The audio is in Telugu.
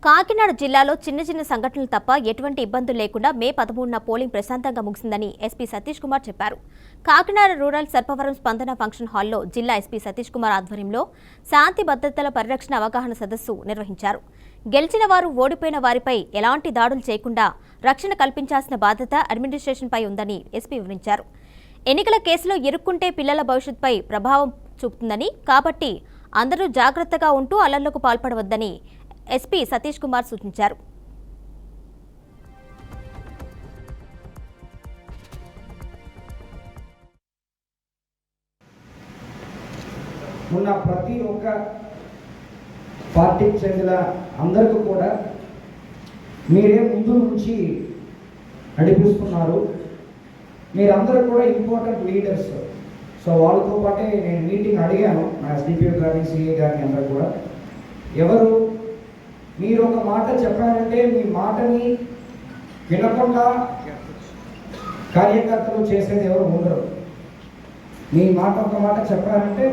కాకినాడ జిల్లాలో చిన్న చిన్న సంఘటనలు తప్ప ఎటువంటి ఇబ్బందులు లేకుండా మే 13న పోలింగ్ ప్రశాంతంగా ముగిసిందని ఎస్పీ సతీష్ కుమార్ చెప్పారు. కాకినాడ రూరల్ సర్పవరం స్పందన ఫంక్షన్ హాల్లో జిల్లా ఎస్పీ సతీష్ కుమార్ ఆధ్వర్యంలో శాంతి భద్రతల పరిరక్షణ అవగాహన సదస్సు నిర్వహించారు. గెలిచిన వారు ఓడిపోయిన వారిపై ఎలాంటి దాడులు చేయకుండా రక్షణ కల్పించాల్సిన బాధ్యత అడ్మినిస్ట్రేషన్పై ఉందని ఎస్పీ వివరించారు. ఎన్నికల కేసులో ఇరుక్కుంటే పిల్లల భవిష్యత్తుపై ప్రభావం చూపుతుందని, కాబట్టి అందరూ జాగ్రత్తగా ఉంటూ అల్లర్లకు పాల్పడవద్దని ఎస్పీ సతీష్ కుమార్ సూచించారు. ఉన్న ప్రతి ఒక్క పార్టీకి చెందిన అందరికీ కూడా మీరే ముందు నుంచి నడిపిస్తున్నారు. మీరందరూ కూడా ఇంపార్టెంట్ లీడర్స్. సో వాళ్ళతో పాటే నేను మీటింగ్ అడిగాను, నా ఎస్డిపిఓ గారిని, సిఏ గారిని, అందరూ కూడా ఎవరు మీరు ఒక మాట చెప్పారంటే మీ మాటని వినకుండా కార్యకర్తలు చేసేది ఎవరు ఉండరు. మీ మాట ఒక మాట చెప్పారంటే